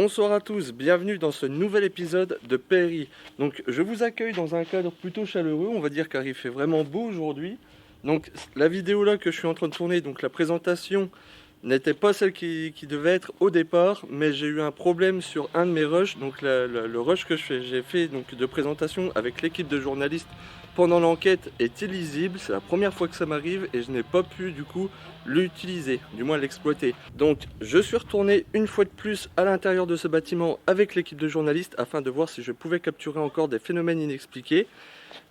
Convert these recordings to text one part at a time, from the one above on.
Bonsoir à tous, bienvenue dans ce nouvel épisode de PRI. Donc je vous accueille dans un cadre plutôt chaleureux, on va dire car il fait vraiment beau aujourd'hui. Donc la vidéo là que je suis en train de tourner, donc la présentation n'était pas celle qui devait être au départ, mais j'ai eu un problème sur un de mes rushs, donc le rush que j'ai fait donc de présentation avec l'équipe de journalistes pendant l'enquête est illisible, c'est la première fois que ça m'arrive et je n'ai pas pu du coup l'utiliser, du moins l'exploiter. Donc je suis retourné une fois de plus à l'intérieur de ce bâtiment avec l'équipe de journalistes afin de voir si je pouvais capturer encore des phénomènes inexpliqués.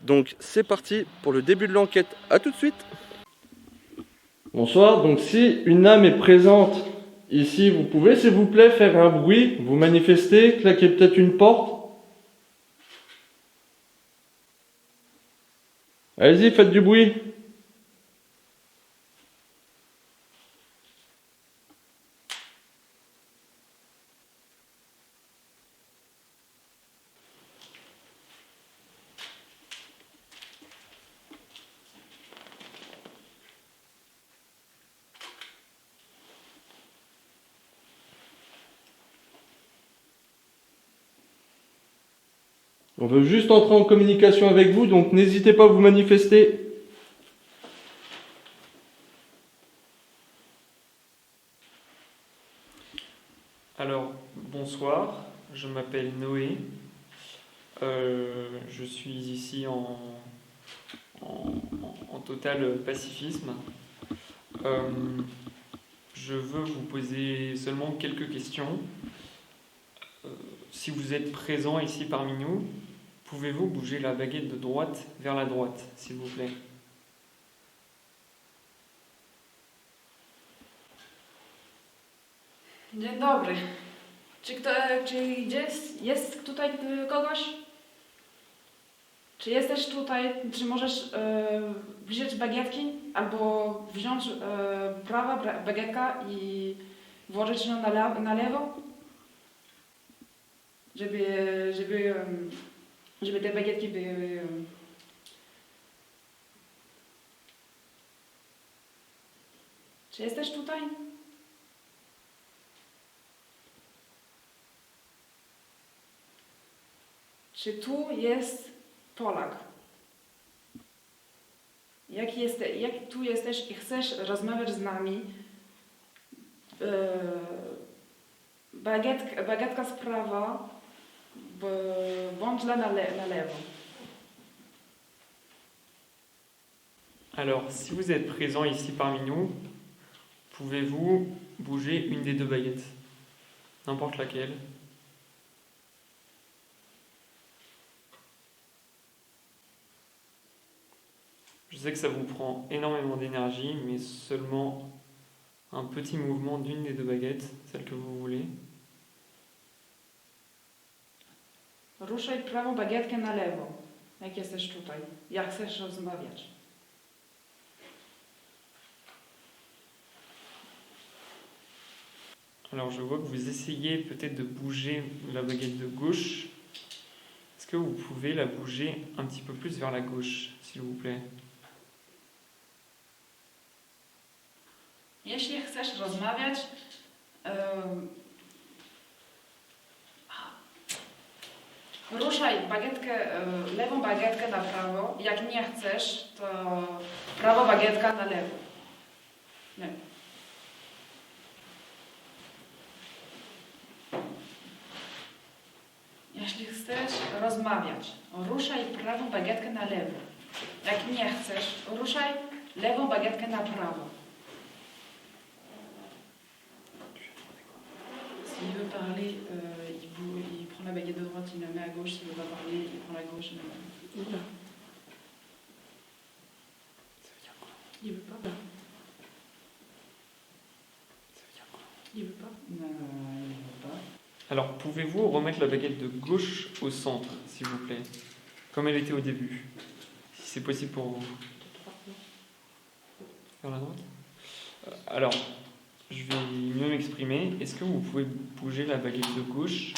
Donc c'est parti pour le début de l'enquête, à tout de suite. Bonsoir, donc si une âme est présente ici, vous pouvez s'il vous plaît faire un bruit, vous manifester, claquer peut-être une porte. Allez-y, faites du bruit. On veut juste entrer en communication avec vous, donc n'hésitez pas à vous manifester. Alors, bonsoir, je m'appelle Noé. Je suis ici en total pacifisme. Je veux vous poser seulement quelques questions. Si vous êtes présent ici parmi nous, pouvez-vous bouger la baguette de droite vers la droite, s'il vous plaît? Dzień dobry. Jest tutaj kogoś? Czy jesteś tutaj? Czy możesz wziąć bagietki albo wziąć prawa bagietka i włożyć ją na lewo? Żeby te bagietki były... Czy jesteś tutaj? Czy tu jest Polak? Jak tu jesteś i chcesz rozmawiać z nami, bagietka z prawa, bądź na lewo. Alors, si vous êtes présent ici parmi nous, pouvez-vous bouger une des deux baguettes? N'importe laquelle. Je sais que ça vous prend énormément d'énergie, mais seulement un petit mouvement d'une des deux baguettes, celle que vous voulez. Ruszaj prawą bagietkę na lewo, jak jesteś tutaj, jak chcesz rozmawiać. Alors je vois que vous essayez peut-être de bouger la baguette de gauche. Est-ce que vous pouvez la bouger un petit peu plus vers la gauche, s'il vous plaît? Jeśli chcesz rozmawiać, ruszaj lewą bagietkę na prawo. Jak nie chcesz, to prawa bagietka na lewo. Nie. Jeśli chcesz rozmawiać, ruszaj prawą bagietkę na lewo. Jak nie chcesz, ruszaj lewą bagietkę na prawo. S'il veut parler, il prend la baguette de droite, il la met à gauche. S'il veut pas parler, il prend la gauche, il la met. Oula. Ça veut dire quoi? Il veut pas. Ça veut dire quoi? Il veut pas. Non, il veut pas. Alors, pouvez-vous remettre la baguette de gauche au centre, s'il vous plaît, comme elle était au début, si c'est possible pour vous? Vers la droite? Alors, je vais mieux m'exprimer. Est-ce que vous pouvez bouger la baguette de gauche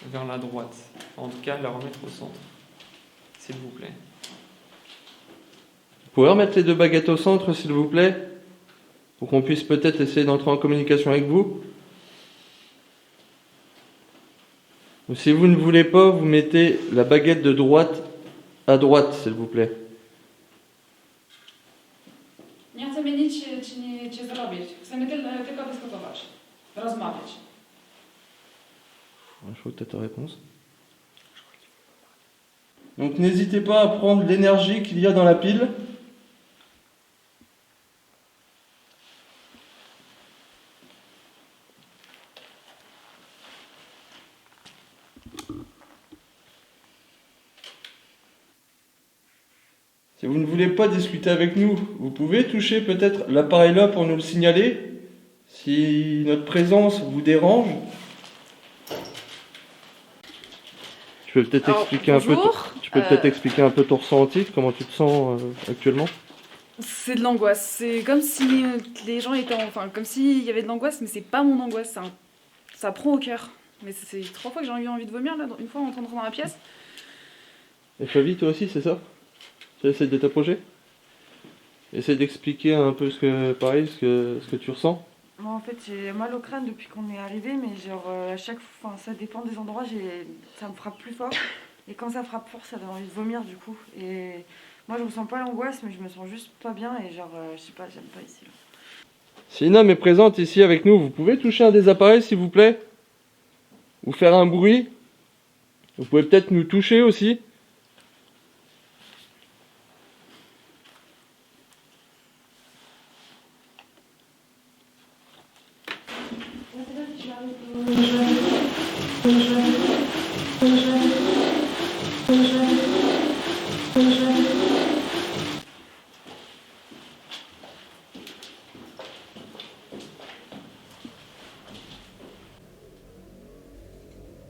vers la droite? En tout cas, la remettre au centre, s'il vous plaît. Vous pouvez remettre les deux baguettes au centre s'il vous plaît, pour qu'on puisse peut-être essayer d'entrer en communication avec vous. Donc, si vous ne voulez pas, vous mettez la baguette de droite à droite, s'il vous plaît. Nie chcemy nic ci zrobić. Chcemy tylko dyskutować, rozmawiać. Je crois que tu as ta réponse. Donc n'hésitez pas à prendre l'énergie qu'il y a dans la pile. Si vous ne voulez pas discuter avec nous, vous pouvez toucher peut-être l'appareil là pour nous le signaler. Si notre présence vous dérange. Tu peux peut-être expliquer un peu. Tu peux peut-être expliquer un peu ton ressenti, comment tu te sens actuellement. C'est de l'angoisse. C'est comme si les gens étaient, enfin, comme s'il y avait de l'angoisse, mais c'est pas mon angoisse. Ça prend au cœur. Mais c'est 3 fois que j'ai eu envie de vomir là, une fois en rentrant dans la pièce. Et Flavie, toi aussi, c'est ça? Tu essaies de t'approcher? Essaye d'expliquer un peu ce que tu ressens. Moi, en fait, j'ai mal au crâne depuis qu'on est arrivé, mais genre à chaque fois, ça dépend des endroits, ça me frappe plus fort. Et quand ça frappe fort, ça donne envie de vomir du coup. Et moi, je ressens pas l'angoisse, mais je me sens juste pas bien et genre, je sais pas, j'aime pas ici. Là. Si une âme est présente ici avec nous, vous pouvez toucher un des appareils s'il vous plaît? Ou faire un bruit? Vous pouvez peut-être nous toucher aussi?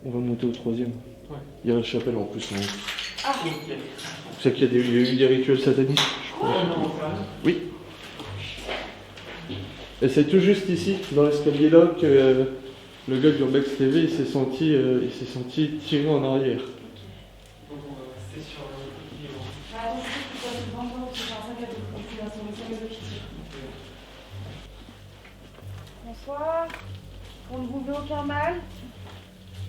On va monter au 3e. Ouais. Il y a la chapelle en plus. Ah, ok. C'est qu'il y a eu des rituels sataniques. Non, Oui. Et c'est tout juste ici, dans l'escalier là, que le gars d'Urbex TV il s'est senti tiré en arrière. Donc on va rester sur le niveau. Attends, je sais que c'est devant toi, parce que j'ai un sac à dos. Donc, tu vas sur le sac à dos qui tire. Bonsoir. On ne vous veut aucun mal.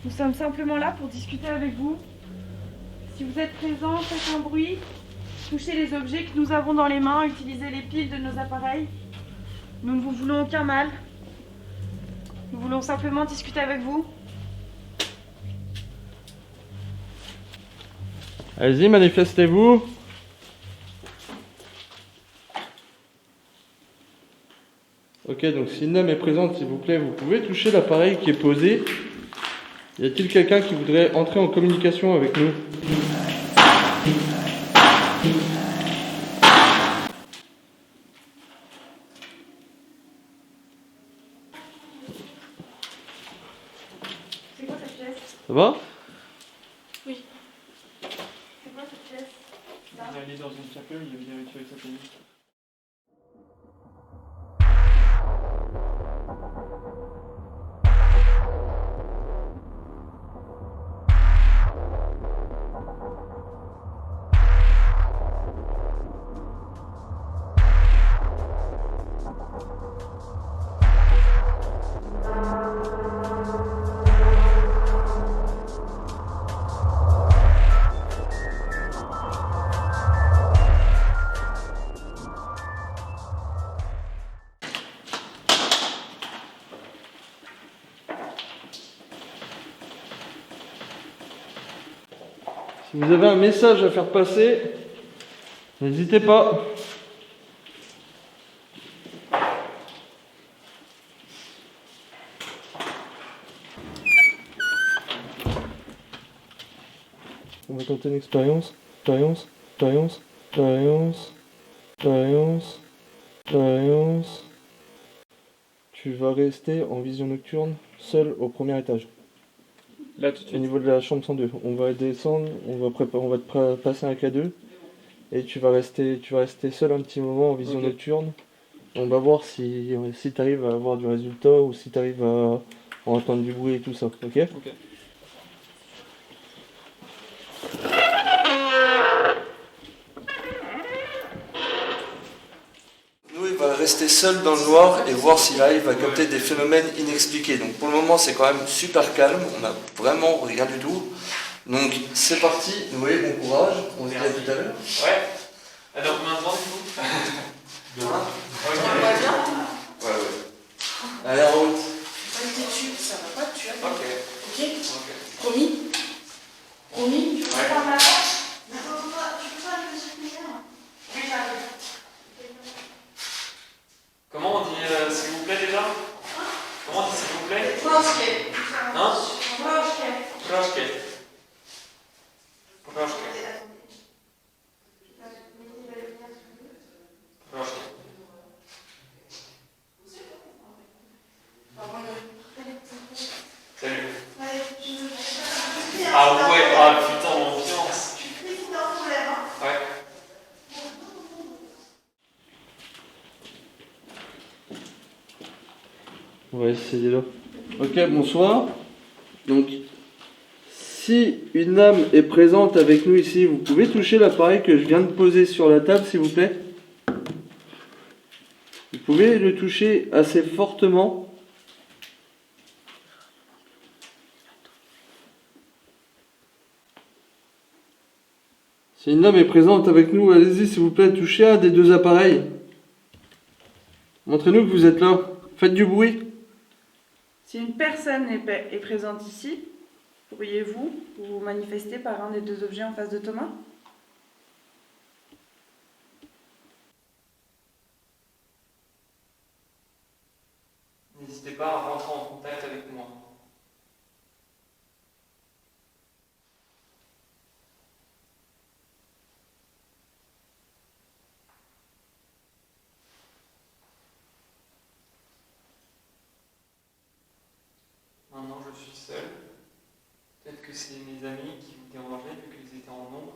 Nous sommes simplement là pour discuter avec vous. Si vous êtes présents, faites un bruit. Touchez les objets que nous avons dans les mains. Utilisez les piles de nos appareils. Nous ne vous voulons aucun mal. Nous voulons simplement discuter avec vous. Allez-y, manifestez-vous. Ok, donc si une âme est présente, s'il vous plaît, vous pouvez toucher l'appareil qui est posé. Y a-t-il quelqu'un qui voudrait entrer en communication avec nous? C'est quoi cette pièce? Ça va? C'est quoi cette pièce? On est allé dans une chapelle, il y avait des rituels sataniques. Si vous avez un message à faire passer, n'hésitez pas. On va tenter une expérience. Expérience. Tu vas rester en vision nocturne, seul au premier étage. Là tout de Au suite. niveau de la chambre 102, on va descendre, on va te passer un K2 et tu vas rester seul un petit moment en vision Ok. nocturne. On va voir si tu arrives à avoir du résultat ou si tu arrives à entendre du bruit et tout ça, ok? Ok. Nous, il va rester rester seul dans le noir et voir s'il arrive à capter des phénomènes inexpliqués. Donc pour le moment, c'est quand même super calme, on n'a vraiment rien du tout. Donc c'est parti, vous voyez, bon courage, on se dit à tout à l'heure. Ouais. Alors combien de temps du coup? Demain. Ok. Ouais. Allez, en route. Ça va pas, tu as Ok. Ok. Ok. Promis. Promis. Tu veux Ouais. prendre la marche? Tu peux pas le soutenir? Oui, j'arrive. Comment on dit s'il vous plaît déjà? Comment on dit s'il vous plaît? Proszę. Hein? Proszę. Proszę. Proszę. Proszę. Salut. Ah ouais, ah putain, l'ambiance. Ouais. On va essayer là. Ok, bonsoir. Donc, si une âme est présente avec nous ici, vous pouvez toucher l'appareil que je viens de poser sur la table, s'il vous plaît. Vous pouvez le toucher assez fortement. Si une âme est présente avec nous, allez-y, s'il vous plaît, touchez un des deux appareils. Montrez-nous que vous êtes là. Faites du bruit. Si une personne est présente ici, pourriez-vous vous manifester par un des deux objets en face de Thomas? N'hésitez pas à rentrer en contact avec moi. Maintenant, je suis seul. Peut-être que c'est mes amis qui vous dérangeaient vu qu'ils étaient en nombre.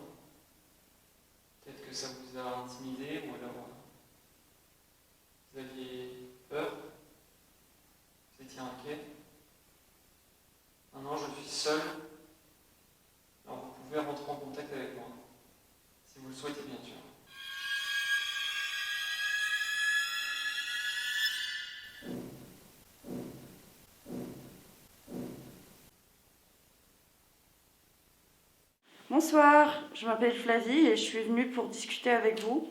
Peut-être que ça vous a intimidé ou alors vous aviez peur. Vous étiez inquiet. Maintenant, je suis seul. Alors, vous pouvez rentrer en contact avec moi. Si vous le souhaitez, bien sûr. Bonsoir, je m'appelle Flavie et je suis venue pour discuter avec vous.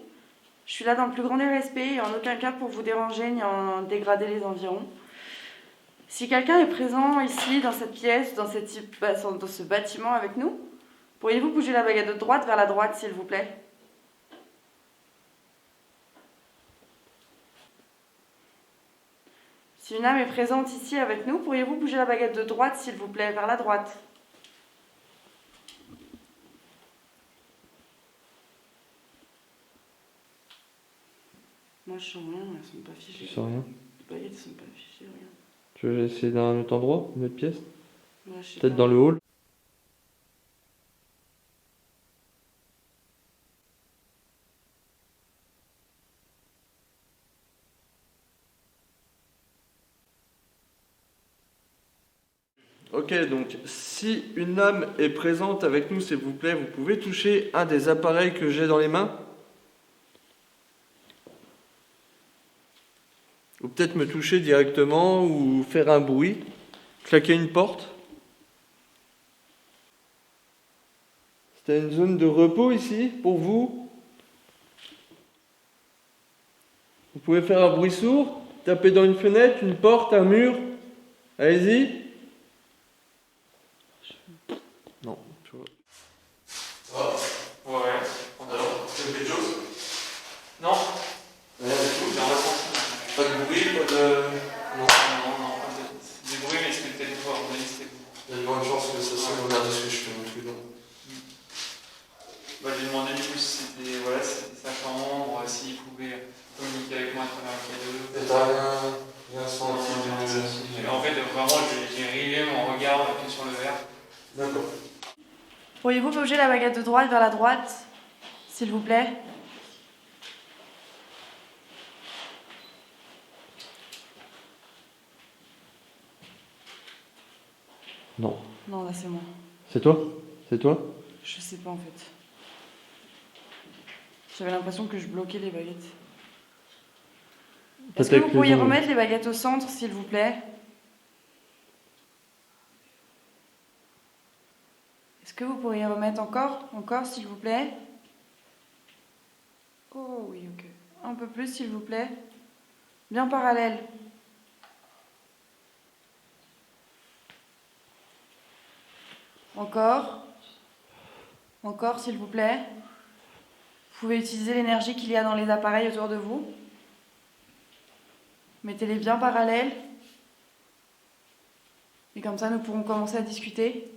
Je suis là dans le plus grand des respects et en aucun cas pour vous déranger ni en dégrader les environs. Si quelqu'un est présent ici, dans cette pièce, dans ce bâtiment avec nous, pourriez-vous bouger la baguette de droite vers la droite, s'il vous plaît? Si une âme est présente ici avec nous, pourriez-vous bouger la baguette de droite, s'il vous plaît, vers la droite? Moi, je sens rien, elles sont pas fichées. Tu sens rien? Les baguettes sont pas fichées, rien. Tu veux essayer d'un autre endroit, une autre pièce? Moi, je sais Peut-être pas. dans le hall? Ok, donc si une âme est présente avec nous, s'il vous plaît, vous pouvez toucher un des appareils que j'ai dans les mains. Ou peut-être me toucher directement ou faire un bruit, claquer une porte. C'était une zone de repos ici pour vous. Vous pouvez faire un bruit sourd, taper dans une fenêtre, une porte, un mur. Allez-y. Non, tu vois. Ouais. Alors, tu fais quelque chose? Non, Rien du tout. j'ai un ressenti. Pas de bruit, pas de... Non, pas de... Des bruits, mais c'était peut-être vous, à mon avis, c'était vous. Il y a de grandes chances que ça soit regarder ce que je fais non plus. Non. Bah, j'ai demandé du coup si c'était sa chambre, s'il pouvait communiquer avec moi à travers le cadeau. Et t'as rien senti de... En fait, vraiment, j'ai rivé mon regard que sur le verre. D'accord. Pourriez-vous bouger la baguette de droite vers la droite, s'il vous plaît? Non. Non, là c'est moi. C'est toi? C'est toi? Je sais pas en fait. J'avais l'impression que je bloquais les baguettes. Est-ce que vous Peut-être pourriez les uns. remettre les baguettes au centre, s'il vous plaît? Est-ce que vous pourriez remettre encore, s'il vous plaît? Oh oui, ok. Un peu plus, s'il vous plaît. Bien parallèle. Encore. Encore, s'il vous plaît. Vous pouvez utiliser l'énergie qu'il y a dans les appareils autour de vous. Mettez-les bien parallèles. Et comme ça, nous pourrons commencer à discuter.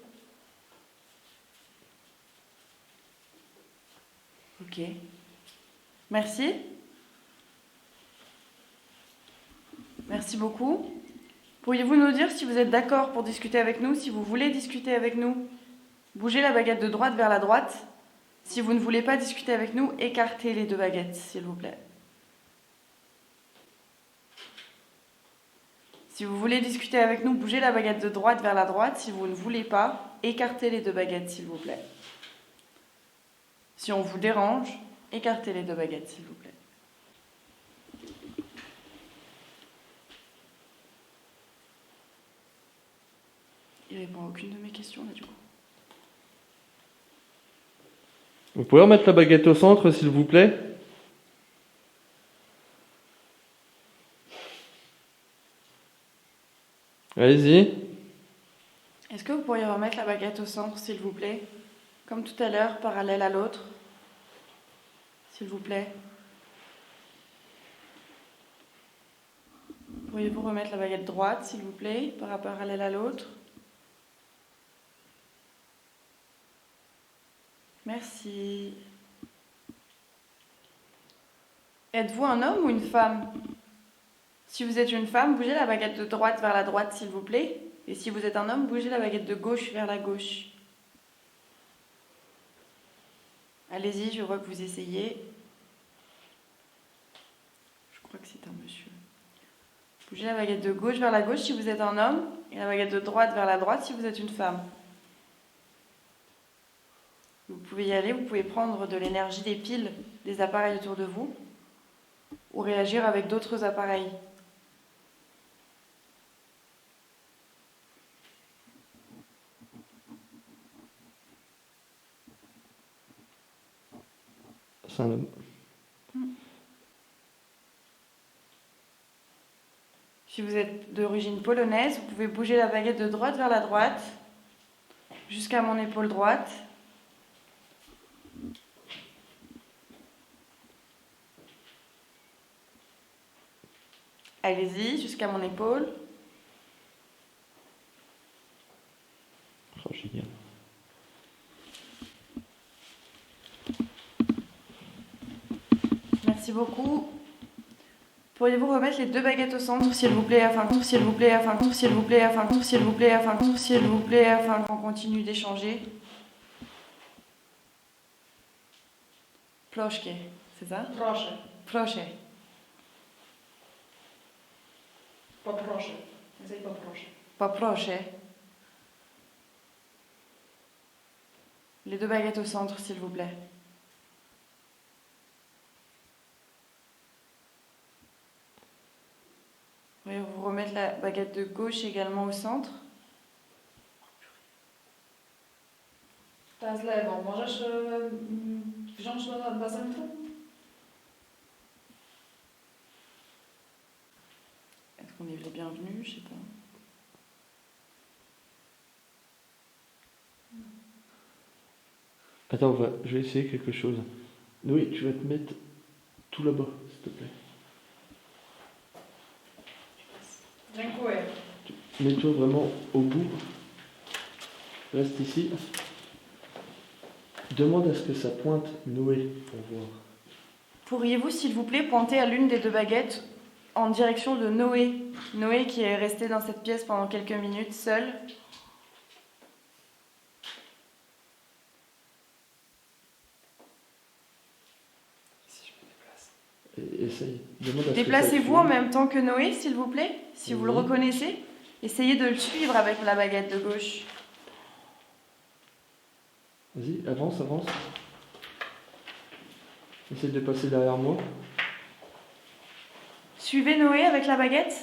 Ok. Merci. Merci beaucoup. Pourriez-vous nous dire si vous êtes d'accord pour discuter avec nous, si vous voulez discuter avec nous? Bougez la baguette de droite vers la droite. Si vous ne voulez pas discuter avec nous, écartez les deux baguettes, s'il vous plaît. Si vous voulez discuter avec nous, bougez la baguette de droite vers la droite. Si vous ne voulez pas, écartez les deux baguettes, s'il vous plaît. Si on vous dérange, écartez les deux baguettes, s'il vous plaît. Il répond à aucune de mes questions, là, du coup. Vous pouvez remettre la baguette au centre, s'il vous plaît? Allez-y. Est-ce que vous pourriez remettre la baguette au centre, s'il vous plaît? Comme tout à l'heure, parallèle à l'autre. S'il vous plaît. Pourriez-vous remettre la baguette droite, s'il vous plaît, parallèle à l'autre? Merci. Êtes-vous un homme ou une femme? Si vous êtes une femme, bougez la baguette de droite vers la droite, s'il vous plaît. Et si vous êtes un homme, bougez la baguette de gauche vers la gauche. Allez-y, je vois que vous essayez. Je crois que c'est un monsieur. Bougez la baguette de gauche vers la gauche si vous êtes un homme, et la baguette de droite vers la droite si vous êtes une femme. Vous pouvez y aller, vous pouvez prendre de l'énergie des piles des appareils autour de vous, ou réagir avec d'autres appareils. C'est un homme. Si vous êtes d'origine polonaise, vous pouvez bouger la baguette de droite vers la droite, jusqu'à mon épaule droite. Allez-y, jusqu'à mon épaule. Oh, génial. Merci beaucoup. Pourriez-vous remettre les deux baguettes au centre, s'il vous plaît, afin qu'on continue d'échanger. Ploszkę, c'est ça? Proszę. Proszę. Poproszę. Essaye poproszę. Poproszę. Les deux baguettes au centre, s'il vous plaît. Pourriez-vous remettre la baguette de gauche également au centre? Ta z lewą. Możesz wziąć do centrum? Est-ce qu'on est les bienvenus? Je sais pas. Attends, je vais essayer quelque chose. Oui, tu vas te mettre tout là-bas, s'il te plaît. Dziękuję. Mets-toi vraiment au bout. Reste ici. Demande à ce que ça pointe Noé pour voir. Pourriez-vous, s'il vous plaît, pointer à l'une des deux baguettes en direction de Noé? Noé qui est resté dans cette pièce pendant quelques minutes seul. Essaye. Demande à ce que ça Déplacez-vous en suive. même temps que Noé, s'il vous plaît, si vous le reconnaissez. Essayez de le suivre avec la baguette de gauche. Vas-y, avance, avance. Essaye de passer derrière moi. Suivez Noé avec la baguette.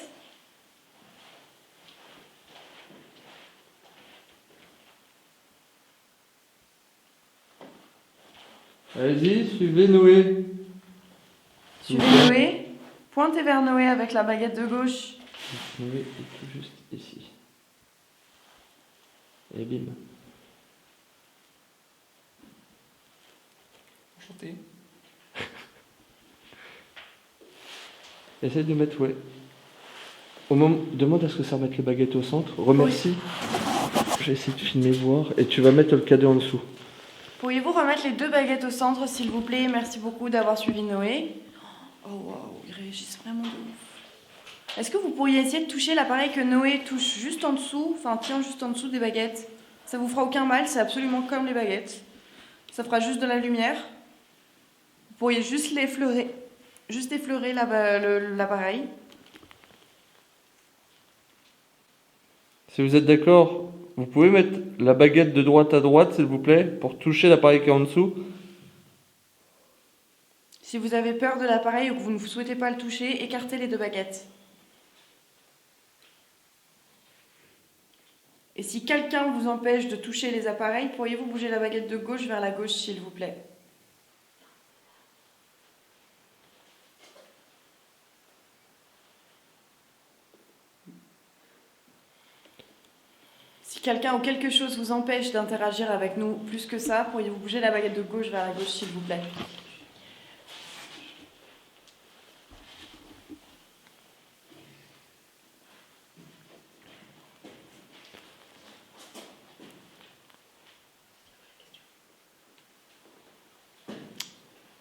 Allez-y, suivez Noé. Suivez Noé. Pointez vers Noé avec la baguette de gauche. Noé est tout juste ici. Et bim. Enchanté. Essaye de mettre, ouais. Au moment, demande à ce que ça remette les baguettes au centre. Remercie. J'ai essayé de filmer, voir. Et tu vas mettre le cadeau en dessous. Pourriez-vous remettre les 2 baguettes au centre, s'il vous plaît? Merci beaucoup d'avoir suivi Noé. Oh waouh, ils réagissent vraiment de ouf. Est-ce que vous pourriez essayer de toucher l'appareil que Noé touche juste en dessous, enfin tient juste en dessous des baguettes? Ça vous fera aucun mal, c'est absolument comme les baguettes. Ça fera juste de la lumière. Vous pourriez juste l'effleurer. Juste effleurer l'appareil. Si vous êtes d'accord, vous pouvez mettre la baguette de droite à droite, s'il vous plaît, pour toucher l'appareil qui est en dessous. Si vous avez peur de l'appareil ou que vous ne souhaitez pas le toucher, écartez les 2 baguettes. Et si quelqu'un vous empêche de toucher les appareils, pourriez-vous bouger la baguette de gauche vers la gauche, s'il vous plaît? Si quelqu'un ou quelque chose vous empêche d'interagir avec nous plus que ça, pourriez-vous bouger la baguette de gauche vers la gauche, s'il vous plaît?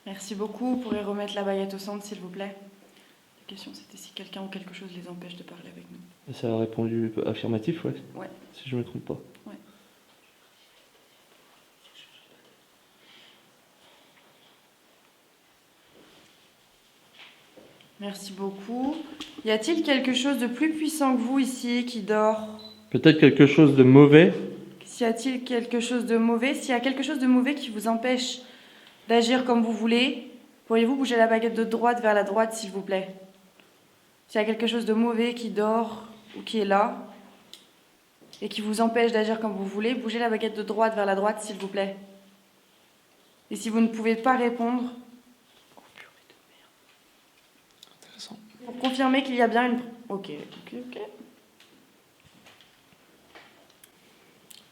Merci beaucoup. Vous pourrez remettre la baguette au centre, s'il vous plaît. La question, c'était si quelqu'un ou quelque chose les empêche de parler avec nous. Et ça a répondu affirmatif, ouais. Ouais. Si je me trompe pas. Ouais. Merci beaucoup. Y a-t-il quelque chose de plus puissant que vous ici qui dort? Peut-être quelque chose de mauvais. S'y a-t-il quelque chose de mauvais? S'il y a quelque chose de mauvais qui vous empêche d'agir comme vous voulez, pourriez-vous bouger la baguette de droite vers la droite, s'il vous plaît? S'il y a quelque chose de mauvais qui dort ou qui est là et qui vous empêche d'agir comme vous voulez, bougez la baguette de droite vers la droite, s'il vous plaît. Et si vous ne pouvez pas répondre, Intéressant. pour confirmer qu'il y a bien une... Ok.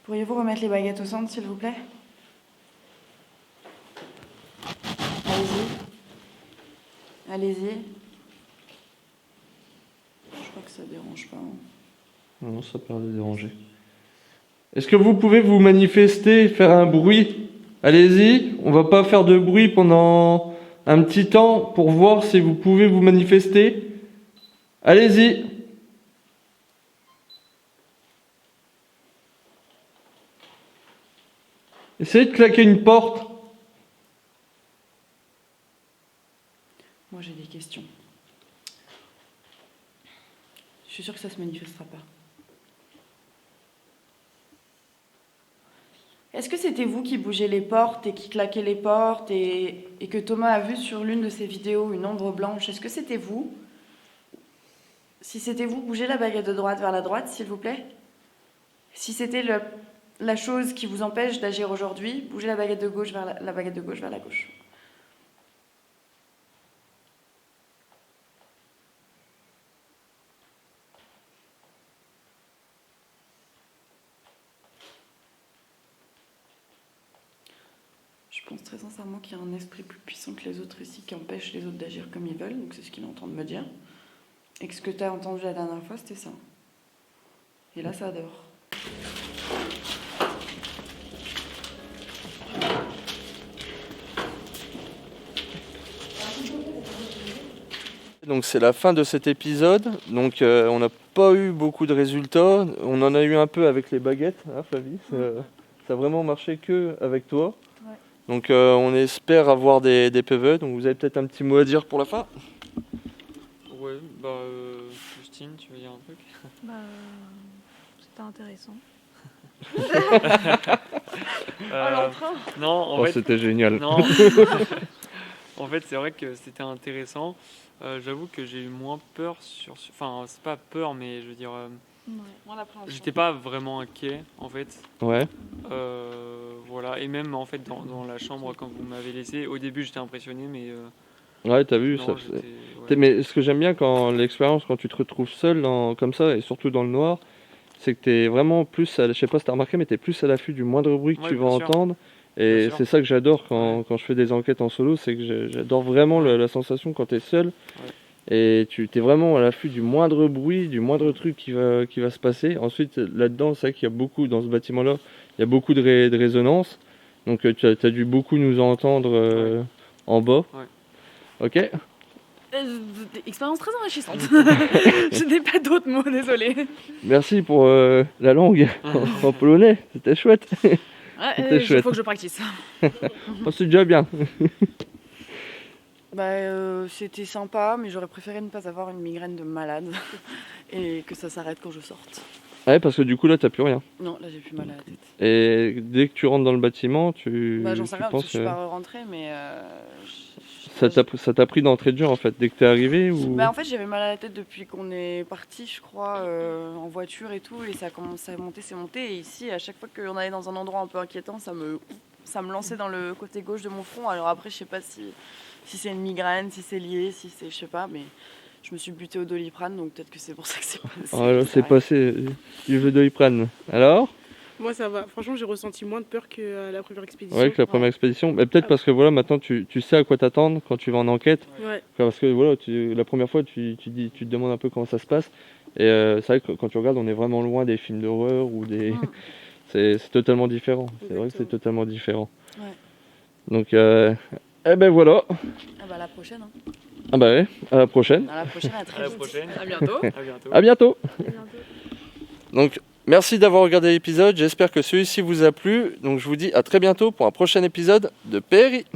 Pourriez-vous remettre les baguettes au centre, s'il vous plaît? Allez-y. Allez-y. Je crois que ça dérange pas. Non, ça peut de déranger. Est-ce que vous pouvez vous manifester et faire un bruit? Allez-y, on va pas faire de bruit pendant un petit temps pour voir si vous pouvez vous manifester. Allez-y. Essayez de claquer une porte. Moi, j'ai des questions. Je suis sûre que ça se manifestera pas. Est-ce que c'était vous qui bougez les portes et qui claquez les portes et que Thomas a vu sur l'une de ses vidéos une ombre blanche? Est-ce que c'était vous? Si c'était vous, bougez la baguette de droite vers la droite, s'il vous plaît. Si c'était la chose qui vous empêche d'agir aujourd'hui, bougez la baguette de gauche vers la baguette de gauche vers la gauche. Je pense très sincèrement qu'il y a un esprit plus puissant que les autres ici qui empêche les autres d'agir comme ils veulent, donc c'est ce qu'il est en train de me dire. Et que ce que tu as entendu la dernière fois, c'était ça. Et là, ça dort. Donc c'est la fin de cet épisode. Donc on n'a pas eu beaucoup de résultats. On en a eu un peu avec les baguettes, hein, Flavie. Ça a vraiment marché que avec toi. Ouais. Donc on espère avoir des PVE. Donc vous avez peut-être un petit mot à dire pour la fin? Ouais, Justine, tu veux dire un truc? C'était intéressant. Non, en Oh, fait, c'était génial. non. En fait, c'est vrai que c'était intéressant. J'avoue que j'ai eu moins peur Enfin, c'est pas peur, mais je veux dire... Moins d'appréhension. J'étais pas vraiment inquiet, en fait. Ouais. Voilà, et même, en fait, dans la chambre, quand vous m'avez laissé, au début, j'étais impressionné, mais... Ouais, t'as vu, non, ça. ouais. Mais ce que j'aime bien quand l'expérience, quand tu te retrouves seul comme ça, et surtout dans le noir, c'est que t'es vraiment plus, je sais pas si t'as remarqué, mais t'es plus à l'affût du moindre bruit que Ouais, tu vas bien sûr. entendre. Et Bien sûr. c'est ça que j'adore quand je fais des enquêtes en solo, c'est que j'adore vraiment la sensation quand t'es seul. Et tu t'es vraiment à l'affût du moindre bruit, du moindre truc qui va se passer. Ensuite, là-dedans, c'est vrai qu'il y a beaucoup, dans ce bâtiment-là, il y a beaucoup de résonance. Donc tu as dû beaucoup nous entendre en bas. Ouais. Ok. Expérience très enrichissante. Je n'ai pas d'autres mots, désolé. Merci pour la langue en polonais, c'était chouette. Il chouette. faut que je practice. Oh, c'est déjà bien. C'était sympa, mais j'aurais préféré ne pas avoir une migraine de malade et que ça s'arrête quand je sorte. Ouais, parce que du coup là t'as plus rien. Non, là j'ai plus mal à la tête. Et dès que tu rentres dans le bâtiment, J'en sais rien parce que je penses suis pas rentrée, mais ça t'a pris d'entrée de jeu en fait dès que t'es arrivé ou... en fait j'avais mal à la tête depuis qu'on est parti, je crois, en voiture et tout, et ça a commencé à monter, c'est monté. Et ici, à chaque fois qu'on allait dans un endroit un peu inquiétant, ça me lançait dans le côté gauche de mon front. Alors après, je sais pas si c'est une migraine, si c'est lié, si c'est, je sais pas, mais je me suis butée au Doliprane, donc peut-être que c'est pour ça que c'est passé. Oh là, c'est passé du jeu Doliprane. Alors? Moi ça va, franchement j'ai ressenti moins de peur que la première expédition. Ouais, que la première expédition. Mais peut-être parce que voilà, maintenant tu sais à quoi t'attendre quand tu vas en enquête. Ouais. Parce que voilà, la première fois tu te demandes un peu comment ça se passe. Et c'est vrai que quand tu regardes, on est vraiment loin des films d'horreur ou des... c'est totalement différent. C'est vrai que c'est totalement différent. Ouais. Donc, eh ben voilà. Ah bah à la prochaine. Hein. Ah bah ouais, à la prochaine. À la prochaine, à À très la vite. prochaine. À bientôt. À bientôt. À bientôt. Donc, merci d'avoir regardé l'épisode. J'espère que celui-ci vous a plu. Donc, je vous dis à très bientôt pour un prochain épisode de PRI.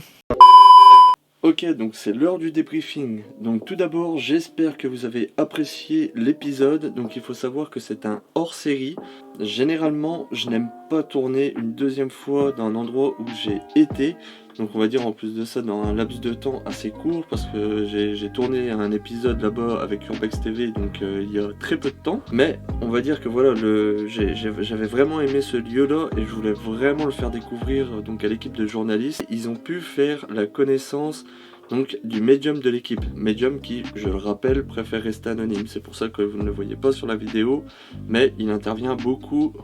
Ok, donc c'est l'heure du débriefing. Donc tout d'abord, j'espère que vous avez apprécié l'épisode. Donc il faut savoir que c'est un hors-série. Généralement, je n'aime pas tourner une deuxième fois dans un endroit où j'ai été. Donc on va dire en plus de ça dans un laps de temps assez court parce que j'ai tourné un épisode là-bas avec Urbex TV donc il y a très peu de temps. Mais on va dire que voilà, j'avais vraiment aimé ce lieu-là et je voulais vraiment le faire découvrir donc à l'équipe de journalistes. Ils ont pu faire la connaissance donc du médium de l'équipe. Médium qui, je le rappelle, préfère rester anonyme. C'est pour ça que vous ne le voyez pas sur la vidéo, mais il intervient beaucoup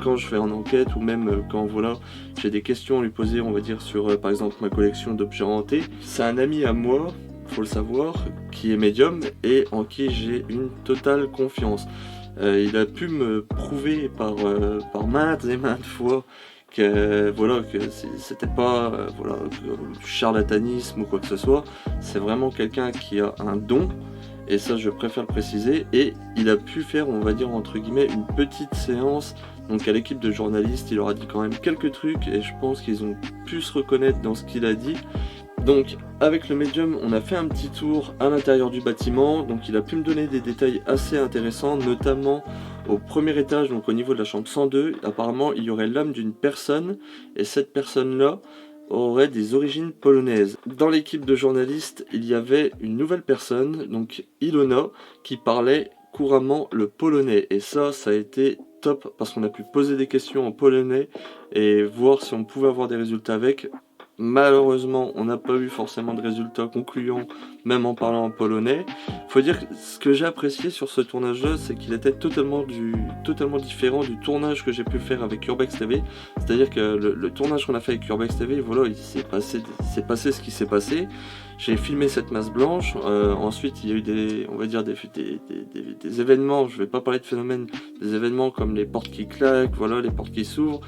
quand je fais en enquête ou même quand voilà, j'ai des questions à lui poser, on va dire sur par exemple ma collection d'objets hantés. C'est un ami à moi, faut le savoir, qui est médium et en qui j'ai une totale confiance. Il a pu me prouver par maintes et maintes fois que voilà, que c'était pas voilà, du charlatanisme ou quoi que ce soit. C'est vraiment quelqu'un qui a un don. Et ça je préfère le préciser, et il a pu faire, on va dire entre guillemets, une petite séance donc à l'équipe de journalistes. Il leur a dit quand même quelques trucs et je pense qu'ils ont pu se reconnaître dans ce qu'il a dit. Donc avec le médium on a fait un petit tour à l'intérieur du bâtiment, donc il a pu me donner des détails assez intéressants, notamment au premier étage, donc au niveau de la chambre 102, apparemment il y aurait l'âme d'une personne, et cette personne là aurait des origines polonaises. Dans l'équipe de journalistes, il y avait une nouvelle personne, donc Ilona, qui parlait couramment le polonais. Et ça a été top, parce qu'on a pu poser des questions en polonais et voir si on pouvait avoir des résultats avec. Malheureusement, on n'a pas eu forcément de résultats concluants, même en parlant en polonais. Faut dire que ce que j'ai apprécié sur ce tournage-là, c'est qu'il était totalement différent du tournage que j'ai pu faire avec Urbex TV. C'est-à-dire que le tournage qu'on a fait avec Urbex TV, voilà, il s'est passé ce qui s'est passé. J'ai filmé cette masse blanche. Ensuite, il y a eu on va dire des événements. Je vais pas parler de phénomènes, des événements comme les portes qui claquent, voilà, les portes qui s'ouvrent.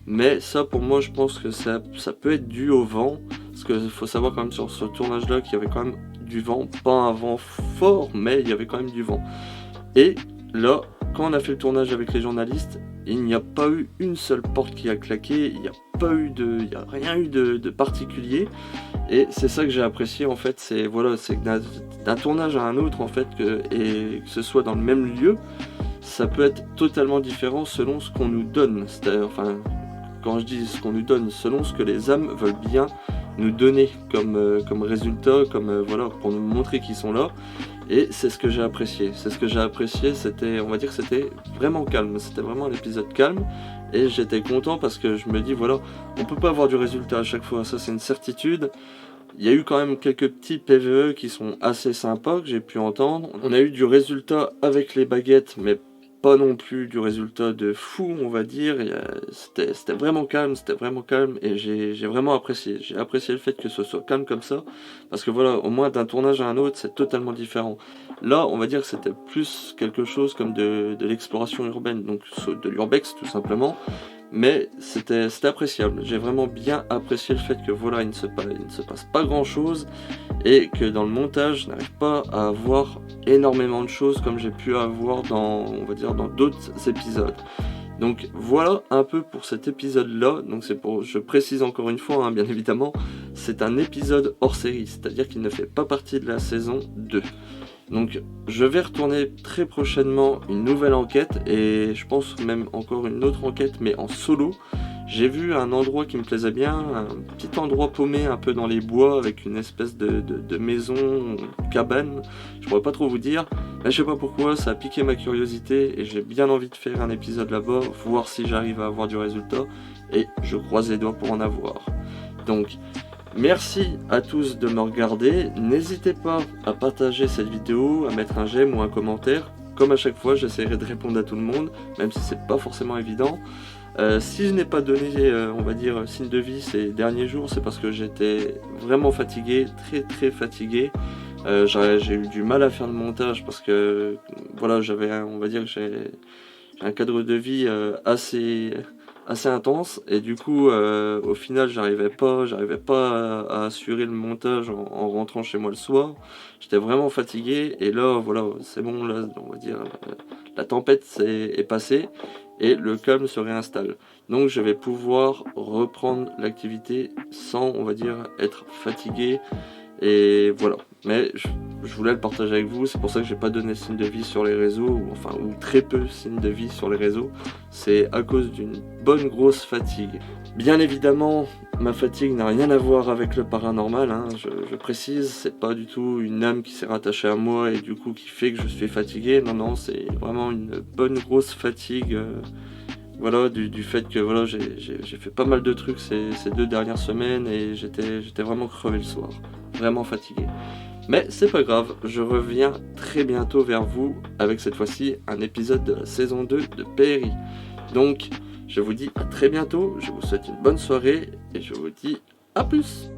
Mais ça, pour moi, je pense que ça peut être dû au vent. Parce qu'il faut savoir quand même sur ce tournage-là qu'il y avait quand même du vent. Pas un vent fort, mais il y avait quand même du vent. Et là, quand on a fait le tournage avec les journalistes, il n'y a pas eu une seule porte qui a claqué. Il n'y a rien eu de particulier. Et c'est ça que j'ai apprécié en fait. C'est que d'un tournage à un autre en fait, et que ce soit dans le même lieu, ça peut être totalement différent selon ce qu'on nous donne. C'est-à-dire, enfin, quand je dis ce qu'on nous donne, selon ce que les âmes veulent bien nous donner comme résultat, voilà, pour nous montrer qu'ils sont là. Et c'est ce que j'ai apprécié. C'était, on va dire que c'était vraiment calme. C'était vraiment un épisode calme. Et j'étais content parce que je me dis, voilà, on peut pas avoir du résultat à chaque fois. Ça, c'est une certitude. Il y a eu quand même quelques petits PVE qui sont assez sympas que j'ai pu entendre. On a eu du résultat avec les baguettes, mais pas non plus du résultat de fou, on va dire. C'était vraiment calme, et j'ai vraiment apprécié. J'ai apprécié le fait que ce soit calme comme ça, parce que voilà, au moins d'un tournage à un autre, c'est totalement différent. Là, on va dire que c'était plus quelque chose comme de l'exploration urbaine, donc de l'urbex tout simplement. Mais c'était appréciable. J'ai vraiment bien apprécié le fait que voilà, il ne se passe pas grand chose et que dans le montage, je n'arrive pas à avoir énormément de choses comme j'ai pu avoir dans d'autres épisodes. Donc voilà un peu pour cet épisode là. Donc je précise encore une fois, hein, bien évidemment, c'est un épisode hors série, c'est-à-dire qu'il ne fait pas partie de la saison 2. Donc je vais retourner très prochainement une nouvelle enquête, et je pense même encore une autre enquête, mais en solo. J'ai vu un endroit qui me plaisait bien, un petit endroit paumé un peu dans les bois avec une espèce de maison, cabane, je pourrais pas trop vous dire, mais je sais pas pourquoi, ça a piqué ma curiosité et j'ai bien envie de faire un épisode là-bas, voir si j'arrive à avoir du résultat, et je croise les doigts pour en avoir. Donc merci à tous de me regarder, n'hésitez pas à partager cette vidéo, à mettre un j'aime ou un commentaire. Comme à chaque fois, j'essaierai de répondre à tout le monde, même si c'est pas forcément évident. Si je n'ai pas donné, on va dire, signe de vie ces derniers jours, c'est parce que j'étais vraiment fatigué, très fatigué. J'ai eu du mal à faire le montage parce que, voilà, j'ai un cadre de vie assez intense, et du coup au final j'arrivais pas à assurer le montage en rentrant chez moi le soir. J'étais vraiment fatigué, et là voilà, c'est bon, là on va dire la tempête est passée et le calme se réinstalle, donc je vais pouvoir reprendre l'activité sans, on va dire, être fatigué. Et voilà, mais je voulais le partager avec vous, c'est pour ça que j'ai pas donné signe de vie sur les réseaux, ou très peu signe de vie sur les réseaux. C'est à cause d'une bonne grosse fatigue. Bien évidemment, ma fatigue n'a rien à voir avec le paranormal, hein, je précise, c'est pas du tout une âme qui s'est rattachée à moi et du coup qui fait que je suis fatigué. Non, c'est vraiment une bonne grosse fatigue. Voilà, du fait que voilà, j'ai fait pas mal de trucs ces 2 dernières semaines, et j'étais vraiment crevé le soir, vraiment fatigué. Mais c'est pas grave, je reviens très bientôt vers vous avec cette fois-ci un épisode de la saison 2 de PRI. Donc je vous dis à très bientôt, je vous souhaite une bonne soirée et je vous dis à plus.